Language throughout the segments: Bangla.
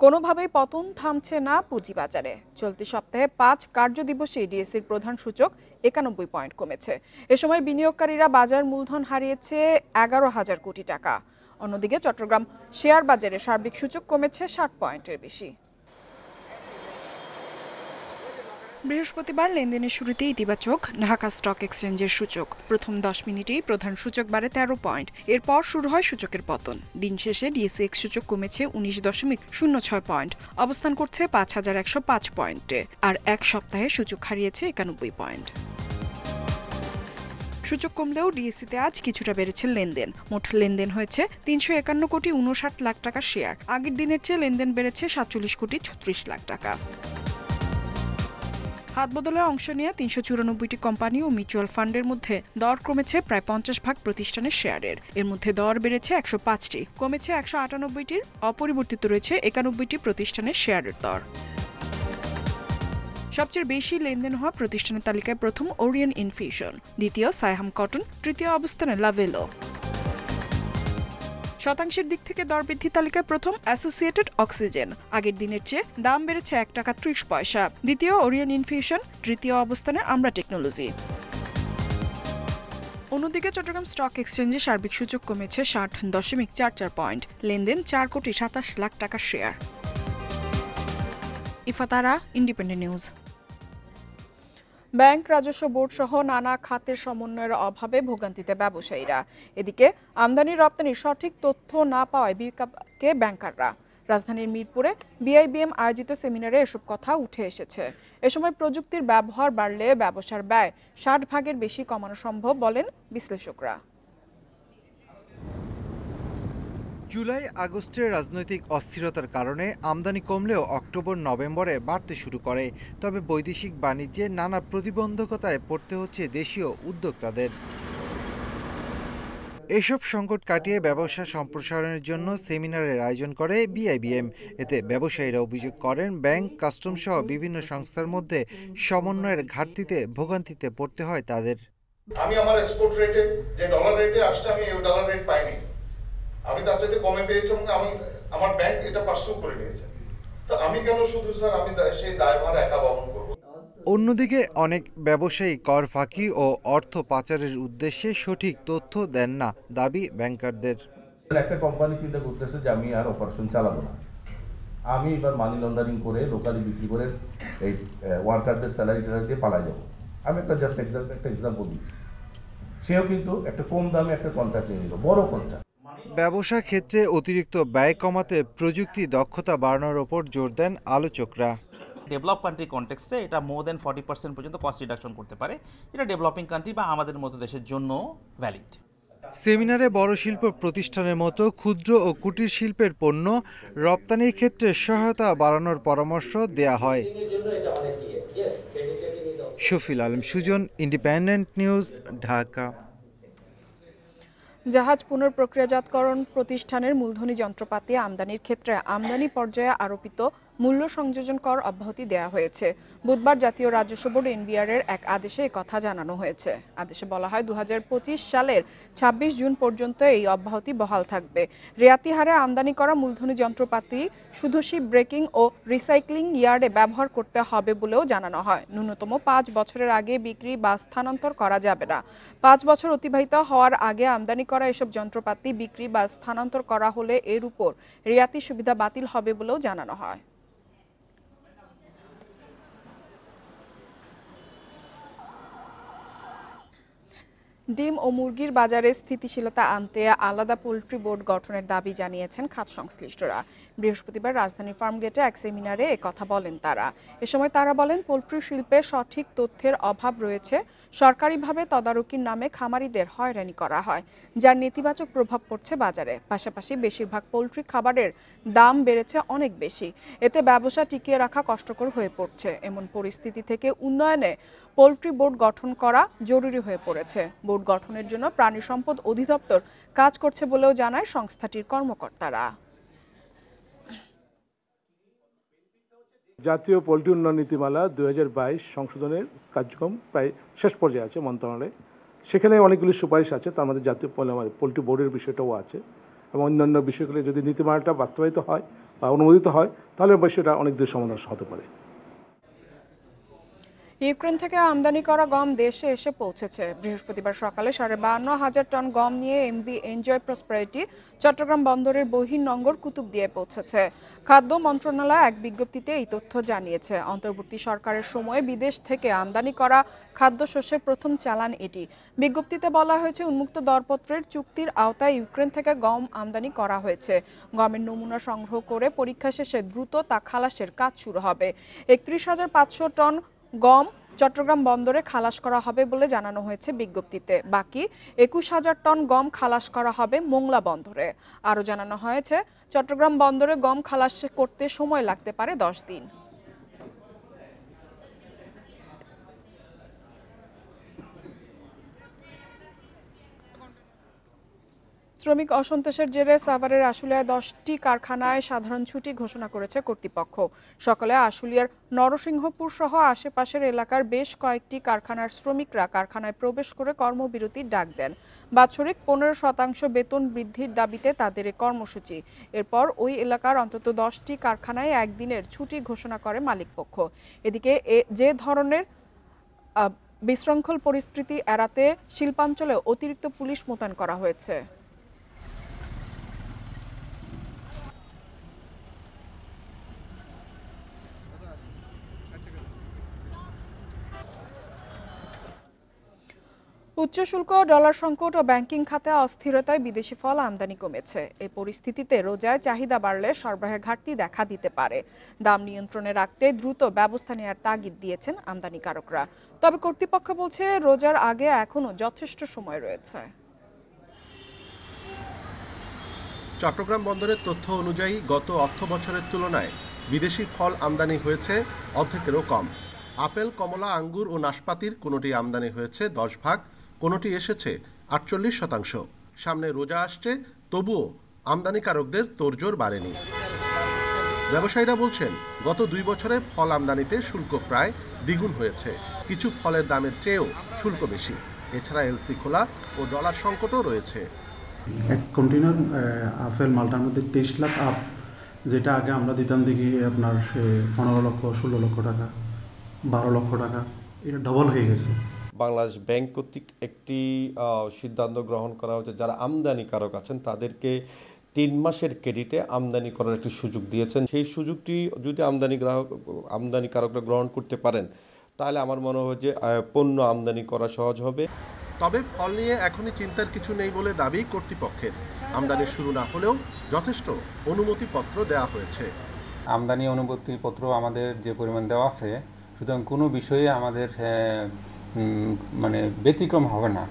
কোনোভাবেই পতন থামছে না পুঁজিবাজারে। চলতি সপ্তাহে ৫ কার্যদিবসে ডিএসইর প্রধান সূচক ৯১ পয়েন্ট কমেছে। এ সময় বিনিয়োগকারীরা বাজার মূলধন হারিয়েছে ১১,০০০ কোটি টাকা। অন্যদিকে চট্টগ্রাম শেয়ার বাজারে সার্বিক সূচক কমেছে ৬০ পয়েন্টের বেশি। বৃহস্পতিবার লেনদেনের শুরুতে ইতিবাচক ঢাকা স্টক এক্সচেঞ্জের সূচক। প্রথম ১০ মিনিটেই প্রধান সূচক বাড়ে ১৩ পয়েন্ট। এরপর শুরু হয় সূচকের পতন। দিন শেষে ডিএসইএক্স সূচক কমেছে ১৯.০৬ পয়েন্ট, অবস্থান করছে ৫,১০৫ পয়েন্টে। আর এক সপ্তাহে সূচক হারিয়েছে ৯১ পয়েন্ট। সূচক কমলেও ডিএসইতে আজ কিছুটা বেড়েছে লেনদেন। মোট লেনদেন হয়েছে ৩৫১ কোটি ৫৯ লাখ টাকার শেয়ার। আগের দিনের চেয়ে লেনদেন বেড়েছে ৪৭ কোটি ৩৬ লাখ টাকা। হাত বদলে অংশ নিয়ে ৩৯৪টি কোম্পানি ও মিউচুয়াল ফান্ডের মধ্যে দর কমেছে প্রায় ৫০ প্রতিষ্ঠানের শেয়ারের। এর মধ্যে দর বেড়েছে ১০৫টি, কমেছে ১৯৮টির, অপরিবর্তিত রয়েছে ৯১টি প্রতিষ্ঠানের শেয়ারের দর। সবচেয়ে বেশি লেনদেন হওয়া প্রতিষ্ঠানের তালিকায় প্রথম ওরিয়ন ইনফিউশন, দ্বিতীয় সাইহাম কটন, তৃতীয় অবস্থানে লাভেলো। শতাংশের দিক থেকে দরবৃদ্ধি তালিকায় প্রথম অ্যাসোসিয়েটেড অক্সিজেন, আগের দিনের চেয়ে দাম বেড়েছে ১ টাকা ৩০ পয়সা। দ্বিতীয় ওরিয়ন ইনফিউশন, তৃতীয় অবস্থানে আমরা টেকনোলজি। অন্যদিকে চট্টগ্রাম স্টক এক্সচেঞ্জে সার্বিক সূচক কমেছে ৬০.৪৪ পয়েন্ট। লেনদেন ৪,২৭,০০,০০০ টাকার শেয়ার। ইফাতারা, independent news. ব্যাংক, রাজস্ব বোর্ড সহ নানা খাতের সমন্বয়ের অভাবে ভোগান্তিতে ব্যবসায়ীরা। এদিকে আমদানি রপ্তানির সঠিক তথ্য না পাওয়ায় বিপাকে ব্যাংকাররা। রাজধানীর মিরপুরে বিআইবিএম আয়োজিত সেমিনারে এসব কথা উঠে এসেছে। এ সময় প্রযুক্তির ব্যবহার বাড়লে ব্যবসার ব্যয় ৬০% বেশি কমানো সম্ভব বলেন বিশ্লেষকরা। জুলাই আগস্টের রাজনৈতিক অস্থিরতার কারণে আমদানি কমলেও অক্টোবর-নভেম্বরে বাড়তে শুরু করে। তবে বৈদেশিক বাণিজ্যে নানা প্রতিবন্ধকতায় পড়তে হচ্ছে দেশীয় উদ্যোক্তাদের। এসব সংকট কাটিয়ে ব্যবসা সম্প্রসারণের জন্য সেমিনারের আয়োজন করে বিআইবিএম। এতে ব্যবসায়ীরা অভিযোগ করেন, ব্যাংক, কাস্টম সহ বিভিন্ন সংস্থার মধ্যে সমন্বয়ের ঘাটতিতে ভোগান্তিতে পড়তে হয় তাদের। আমি আমার এক্সপোর্ট রেটে যে ডলার রেটে আসছে, আমি এই ডলার রেট পাইনি, আমি তার চাইতে কমে পেয়েছি এবং আমি আমার ব্যাংক এটা পার্সু করে নিয়েছে। তো আমি কেন শুধু স্যার আমি সেই দায়ভার একা বহন করব? অন্যদিকে অনেক ব্যবসায়ী কর ফাঁকি ও অর্থ পাচারের উদ্দেশ্যে সঠিক তথ্য দেন না, দাবি ব্যাংকারদের। একটা কোম্পানি চিন্তা করতেছে যে আমি আর অপারেশন চালাবো না, আমি এবার মানি লন্ডারিং করে লোকালি বিক্রি করে এই ওয়ার্কারদের স্যালারি ট্যালারি দিয়ে পালাই যাবো। আমি একটা এক্সাম্পল দিচ্ছি। সেও কিন্তু একটা কম দামে একটা কন্ট্রাক্ট নিয়ে নিল, বড় কন্ট্রাক্ট। ব্যবসা ক্ষেত্রে অতিরিক্ত ব্যয় কমাতে প্রযুক্তি দক্ষতা বাড়ানোর ওপর জোর দেন আলোচকরা। ডেভেলপ কান্ট্রি কনটেক্সটে এটা মোর দেন 40% পর্যন্ত কস্ট রিডাকশন করতে পারে। এটা ডেভেলপিং কান্ট্রি বা আমাদের মতো দেশের জন্য ভ্যালিড। সেমিনারে বড় শিল্প প্রতিষ্ঠানের মতো ক্ষুদ্র ও কুটির শিল্পের পণ্য রপ্তানির ক্ষেত্রে সহায়তা বাড়ানোর পরামর্শ দেয়া হয়। Shafil Alam Sujan, Independent News, Dhaka. জাহাজ পুনঃপ্রক্রিয়াজাতকরণ প্রতিষ্ঠানের মূলধনী যন্ত্রপাতি আমদানির ক্ষেত্রে আমদানি পর্যায়ে আরোপিত মূল্য সংযোজন কর অব্যাহতি দেওয়া হয়েছে। বুধবার জাতীয় রাজস্ব বোর্ড এনবিআর এর এক আদেশে কথা জানানো হয়েছে। আদেশে বলা হয় ২০২৫ সালের ২৬ জুন পর্যন্ত এই অব্যাহতি বহাল থাকবে। রেয়াতি হারে আমদানি করা মূলধনী যন্ত্রপাতি শুধু শিপ ব্রেকিং ও রিসাইক্লিং ইয়ার্ডে ব্যবহার করতে হবে বলেও জানানো হয়। ন্যূনতম ৫ বছরের আগে বিক্রি বা স্থানান্তর করা যাবে না। ৫ বছর অতিবাহিত হওয়ার আগে আমদানি করা এসব যন্ত্রপাতি বিক্রি বা স্থানান্তর করা হলে এর উপর রেয়াতি সুবিধা বাতিল হবে বলেও জানানো হয়। ডিম ও মুরগির বাজারে স্থিতিশীলতা আনতে আলাদা পোল্ট্রি বোর্ড গঠনের দাবি জানিয়েছেন খাত সংশ্লিষ্টরা। বৃহস্পতিবার রাজধানীর ফার্মগেটে এক সেমিনারে একথা বলেন তারা। এ সময় তারা বলেন, পোল্ট্রি শিল্পে সঠিক তথ্যের অভাব রয়েছে। সরকারিভাবে তদারকির নামে খামারিদের হয়রানি করা হয়, যার নেতিবাচক প্রভাব পড়ছে বাজারে। পাশাপাশি বেশিরভাগ পোল্ট্রি খাবারের দাম বেড়েছে অনেক বেশি। এতে ব্যবসা টিকিয়ে রাখা কষ্টকর হয়ে পড়ছে। এমন পরিস্থিতি থেকে উন্নয়নে পোল্ট্রি বোর্ড গঠন করা জরুরি হয়ে পড়েছে। বোর্ড গঠনের জন্য প্রাণী সম্পদ অধিদপ্তর কাজ করছে বলেও জানায় সংস্থাটির কর্মকর্তারা। জাতীয় পোল্ট্রি উন্নয়ন নীতিমালা ২০২২ সংশোধনের কার্যক্রম প্রায় শেষ পর্যায়ে আছে মন্ত্রণালয়ে। সেখানে অনেকগুলি সুপারিশ আছে, তার মধ্যে জাতীয় পোল্ট্রি বোর্ডের বিষয়টাও আছে এবং অন্যান্য বিষয়গুলি যদি নীতিমালাটা বাস্তবায়িত হয় অনুমোদিত হয়, তাহলে বিষয়টা অনেক দূর সমাধান হতে পারে। ইউক্রেন থেকে আমদানি করা গম দেশে এসে পৌঁছেছে। বৃহস্পতিবার সকালে 52,500 টন গম নিয়ে এমভি এনজয় প্রসপারিটি চট্টগ্রাম বন্দরের বহির্নোঙর কুতুবদিয়ায় পৌঁছেছে। খাদ্য মন্ত্রণালয় এক বিজ্ঞপ্তিতে এই তথ্য জানিয়েছে। অন্তর্বর্তী সরকারের সময়ে বিদেশ থেকে আমদানি করা খাদ্যশস্যের প্রথম চালান এটি। বিজ্ঞপ্তিতে বলা হয়েছে, উন্মুক্ত দরপত্রের চুক্তির আওতায় ইউক্রেন থেকে গম আমদানি করা হয়েছে। গমের নমুনা সংগ্রহ করে পরীক্ষা শেষে দ্রুত তা খালাসের কাজ শুরু হবে। 31,500 টন গম চট্টগ্রাম বন্দরে খালাস করা হবে বলে জানানো হয়েছে বিজ্ঞপ্তিতে। বাকি 21,000 টন গম খালাস করা হবে মোংলা বন্দরে। আরও জানানো হয়েছে, চট্টগ্রাম বন্দরে গম খালাস করতে সময় লাগতে পারে 10 দিন। শ্রমিক অসন্তোষের জেরে সাভারের আশুলিয়ায় 10টি কারখানায় সাধারণ ছুটি ঘোষণা করেছে কর্তৃপক্ষ। সকালে আশুলিয়ার নরসিংহপুর সহ আশেপাশের এলাকার বেশ কয়েকটি কারখানার শ্রমিকরা কারখানায় প্রবেশ করে কর্মবিরতির ডাক দেন। বাৎসরিক 15% বেতন বৃদ্ধির দাবিতে তাদের এই কর্মসূচি। এরপর ওই এলাকার অন্তত 10টি কারখানায় একদিনের ছুটি ঘোষণা করে মালিকপক্ষ। এদিকে যে ধরনের বিশৃঙ্খল পরিস্থিতি এড়াতে শিল্পাঞ্চলে অতিরিক্ত পুলিশ মোতায়েন করা হয়েছে। উচ্চ শুল্ক, ডলার সংকট ও ব্যাংকিং খাতে অস্থিরতায় বিদেশি ফল আমদানি কমেছে। এই পরিস্থিতিতে রোজায় চাহিদা বাড়লে সরবরাহের ঘাটতি দেখা দিতে পারে। দাম নিয়ন্ত্রণে রাখতে দ্রুত ব্যবস্থা নেওয়ার তাগিদ দিয়েছেন আমদানিকারকরা। তবে কর্তৃপক্ষ বলছে, রোজার আগে এখনো যথেষ্ট সময় রয়েছে। চট্টগ্রাম বন্দরের তথ্য অনুযায়ী গত অর্থ বছরের তুলনায় বিদেশি ফল আমদানি হয়েছে অর্ধেকেরও কম। আপেল, কমলা, আঙ্গুর ও নাশপাতির কোনোটি আমদানি হয়েছে 10%, কোনোটি এসেছে 48%। সামনে রোজা আসছে, তবুও আমদানিকারকদের তোড়জোড় বাড়েনি। ব্যবসায়ীরা বলছেন, গত 2 বছরে ফল আমদানিতে শুল্ক প্রায় দ্বিগুণ হয়েছে। কিছু ফলের দামের চেয়েও শুল্ক বেশি। এছাড়া এলসি খোলা ও ডলার সংকটও রয়েছে। এক কন্টেনার আপেল মালটার মধ্যে 23 লাখ আপ, যেটা আগে আমরা দিতাম দেখি আপনার 15 লক্ষ, 16 লক্ষ টাকা, 12 লক্ষ টাকা, এটা ডবল হয়ে গেছে। বাংলাদেশ ব্যাংক কর্তৃক একটি সিদ্ধান্ত গ্রহণ করা হয়েছে, যারা আমদানিকারক আছেন তাদেরকে 3 মাসের ক্রেডিটে আমদানি করার একটি সুযোগ দিয়েছেন। সেই সুযোগটি যদি আমদানিকারকরা গ্রহণ করতে পারেন, তাহলে আমার মনে হয় যে পণ্য আমদানি করা সহজ হবে। তবে ফল নিয়ে এখনই চিন্তার কিছু নেই বলে দাবি কর্তৃপক্ষের। আমদানি শুরু না হলেও যথেষ্ট অনুমতিপত্র দেওয়া হয়েছে। আমদানি অনুমতিপত্র আমাদের যে পরিমাণ দেওয়া আছে, সুতরাং কোনো বিষয়ে আমাদের ব্যতিক্রম হবে না।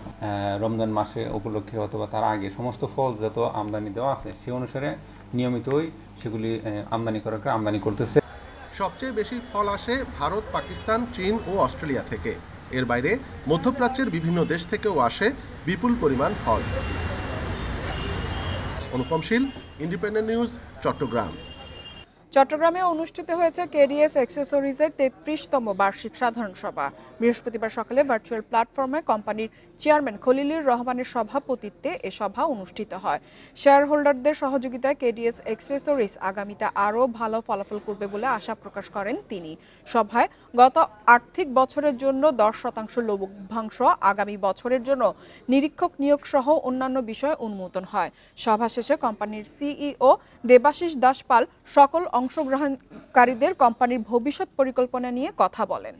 রমজান মাসে উপলক্ষে অথবা তার আগে সমস্ত ফল যত আমদানি দেওয়া আছে, সে অনুসারে নিয়মিতই সেগুলি আমদানিকারকরা আমদানি করতেছে। সবচেয়ে বেশি ফল আসে ভারত, পাকিস্তান, চীন ও অস্ট্রেলিয়া থেকে। এর বাইরে মধ্যপ্রাচ্যের বিভিন্ন দেশ থেকেও আসে বিপুল পরিমাণ ফল। অনুপম শীল, ইন্ডিপেন্ডেন্ট নিউজ, চট্টগ্রাম। চট্টগ্রামে অনুষ্ঠিত হয়েছে কেডিএস অ্যাক্সেসরিজের 33তম বার্ষিক সাধারণ সভা। বৃহস্পতিবার সকালে ভার্চুয়াল প্ল্যাটফর্মে কোম্পানির চেয়ারম্যান খলিলুর রহমানের সভাপতিত্বে এ সভা অনুষ্ঠিত হয়। শেয়ার হোল্ডারদের সহযোগিতায় কেডিএস অ্যাক্সেসরিজ আগামীতে আরও ভালো ফলাফল করবে বলে আশা প্রকাশ করেন তিনি। সভায় গত আর্থিক বছরের জন্য 10% লভ্যাংশ, আগামী বছরের জন্য নিরীক্ষক নিয়োগ সহ অন্যান্য বিষয় অনুমোদন হয়। সভা শেষে কোম্পানির সিইও দেবাশিস দাসপাল সকল অংশগ্রহণকারীদের কোম্পানির ভবিষ্যৎ পরিকল্পনা নিয়ে কথা বলেন।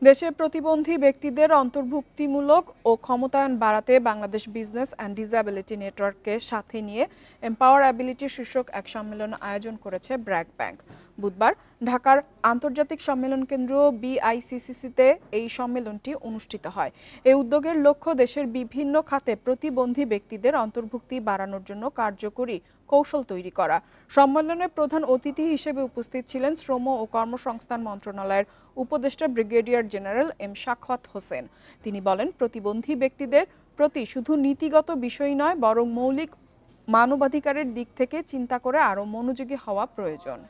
দেশে প্রতিবন্ধী ব্যক্তিদের অন্তর্ভুক্তিমূলক ও ক্ষমতায়ন বাড়াতে বাংলাদেশ বিজনেস অ্যান্ড ডিসএবিলিটি নেটওয়ার্ককে সাথে নিয়ে এম্পাওয়ার অ্যাবিলিটি শীর্ষক এক সম্মেলন আয়োজন করেছে ব্র্যাক ব্যাংক। বুধবার ঢাকার আন্তর্জাতিক সম্মেলন কেন্দ্র বিআইসিসিতে এই সম্মেলনটি অনুষ্ঠিত হয়। এই উদ্যোগের লক্ষ্য দেশের বিভিন্ন খাতে প্রতিবন্ধী ব্যক্তিদের অন্তর্ভুক্তি বাড়ানোর জন্য কার্যকরী কৌশল তৈরি করা। সম্মেলনে প্রধান অতিথি হিসেবে উপস্থিত ছিলেন শ্রম ও কর্মসংস্থান মন্ত্রণালয়ের উপদেষ্টা brigadier general M Shakhawat Hossain. তিনি বলেন, প্রতিবন্ধী ব্যক্তিদের প্রতি শুধু নীতিগত বিষয় নয়, বরং মৌলিক মানবাধিকারের দিক থেকে চিন্তা করে আরও মনোযোগী হওয়া প্রয়োজন।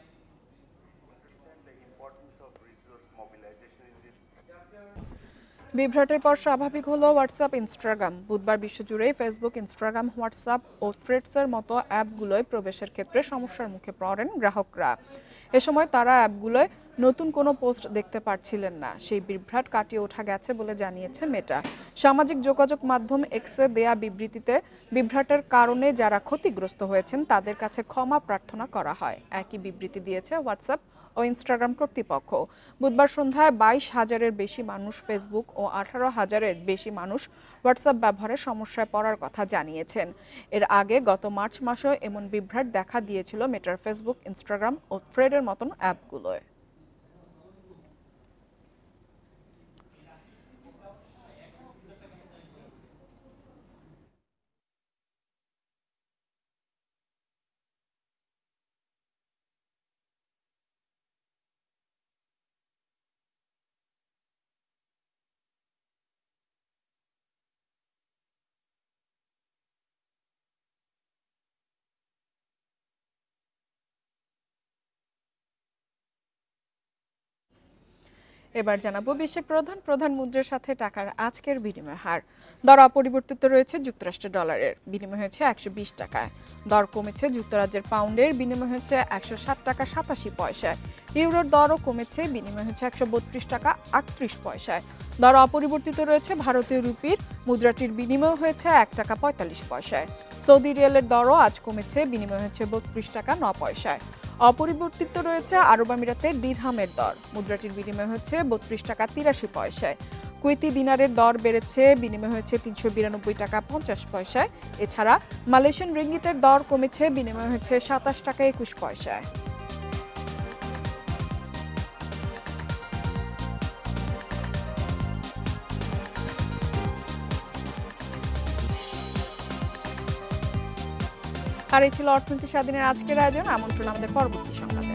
বিভ্রাটের পর স্বাভাবিক হলো হোয়াটসঅ্যাপ, ইনস্টাগ্রাম। বুধবার বিশ্বজুড়ে ফেসবুক, ইনস্টাগ্রাম, হোয়াটসঅ্যাপ ও থ্রেডসের মতো অ্যাপগুলোয় প্রবেশের ক্ষেত্রে সমস্যার মুখে পড়েন গ্রাহকরা। এ সময় তারা অ্যাপগুলোয় নতুন কোনো পোস্ট দেখতে পারছিলেন না। সেই বিভ্রাট কাটিয়ে ওঠা গেছে বলে জানিয়েছে মেটা। সামাজিক যোগাযোগ মাধ্যম এক্সে দেয়া বিবৃতিতে বিভ্রাটের কারণে যারা ক্ষতিগ্রস্ত হয়েছেন তাদের কাছে ক্ষমা প্রার্থনা করা হয়। একই বিবৃতি দিয়েছে হোয়াটসঅ্যাপ ও ইনস্টাগ্রাম কর্তৃপক্ষ। বুধবার সন্ধ্যায় 22,000-এর বেশি মানুষ ফেসবুক ও 18,000-এর বেশি মানুষ হোয়াটসঅ্যাপ ব্যবহারে সমস্যায় পড়ার কথা জানিয়েছেন। এর আগে গত মার্চ মাসেও এমন বিভ্রাট দেখা দিয়েছিল মেটার ফেসবুক, ইনস্টাগ্রাম ও থ্রেডের মতন অ্যাপগুলোয়। এবার জানাবো বিশ্বের প্রধান মুদ্রার সাথে টাকার আজকের বিনিময় হার। দর অপরিবর্তিত রয়েছে যুক্তরাষ্ট্রের ডলারের, বিনিময় হয়েছে 120 টাকায়। দর কমেছে যুক্তরাজ্যের পাউন্ডের, বিনিময় হয়েছে 107 টাকা 87 পয়সায়। ইউরোর দরও কমেছে, বিনিময় হচ্ছে 132 টাকা 38 পয়সায়। দর অপরিবর্তিত রয়েছে ভারতীয় রুপির, মুদ্রাটির বিনিময় হয়েছে 1 টাকা 45 পয়সায়। সৌদি রিয়ালের দরও আজ কমেছে, বিনিময় হচ্ছে 32 টাকা 9 পয়সায়। অপরিবর্তিত রয়েছে আরব আমিরাতের দিরহামের দর, মুদ্রাটির বিনিময় হচ্ছে 32 টাকা 83 পয়সায়। কুয়েতি দিনারের দর বেড়েছে, বিনিময় হয়েছে 392 টাকা 50 পয়সায়। এছাড়া মালয়েশিয়ান রিঙ্গিতের দর কমেছে, বিনিময় হচ্ছে 27 টাকা 21 পয়সায়। আর এই ছিল অর্থনীতি স্বাধীনের আজকের আয়োজন। আমন্ত্রণ আমাদের পরবর্তী সংবাদে।